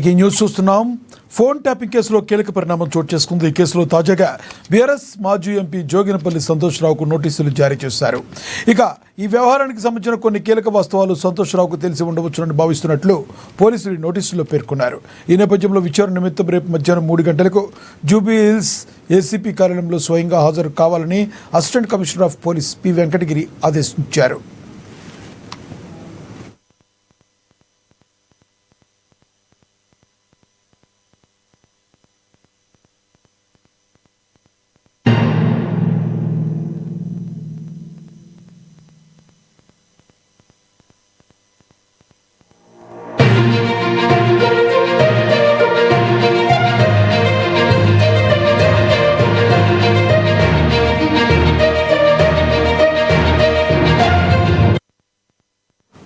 ఈ న్యూస్ చూస్తున్నాం. Phone tapping కేసులో కీలక పరిణామం చోటు చేసుకుంది. ఈ కేసులో తాజాగా బీఆర్ఎస్ మాజీ ఎంపీ జోగినపల్లి సంతోష్ రావుకు నోటీసులు జారీ చేశారు. ఇక ఈ వ్యవహారానికి సంబంధించిన కొన్ని కీలక వాస్తవాలు సంతోష్ రావుకు తెలిసి ఉండవచ్చునని భావిస్తున్నట్లు పోలీసులు నోటీసుల్లో పేర్కొన్నారు. ఈ నేపథ్యంలో విచారణ నిమిత్తం రేపు మధ్యాహ్నం 3 గంటలకు జూబ్లీ హిల్స్ ఏసీపీ కార్యాలయంలో స్వయంగా హాజరు కావాలని assistant commissioner of police P Venkatagiri ఆదేశించారు.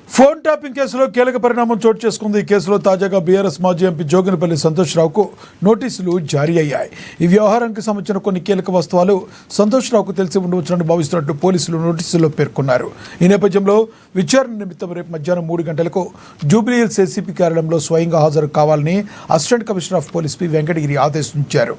ఫోన్ ట్యాపింగ్ కేసులో కీలక పరిణామం చోటు చేసుకుంది. ఈ కేసులో తాజాగా బీఆర్ఎస్ మాజీ ఎంపీ జోగినపల్లి సంతోష్ రావుకు నోటీసులు జారీ అయ్యాయి. ఈ వ్యవహారానికి సంబంధించిన కొన్ని కీలక వాస్తవాలు సంతోష్ రావుకు తెలిసి ఉండవచ్చునని భావిస్తున్నట్టు పోలీసులు నోటీసుల్లో పేర్కొన్నారు. ఈ నేపథ్యంలో విచారణ నిమిత్తం రేపు మధ్యాహ్నం 3 గంటలకు జూబ్లీ హిల్స్ ఏసీపీ కార్యాలయంలో స్వయంగా హాజరు కావాలని assistant commissioner of police P Venkatagiri ఆదేశించారు.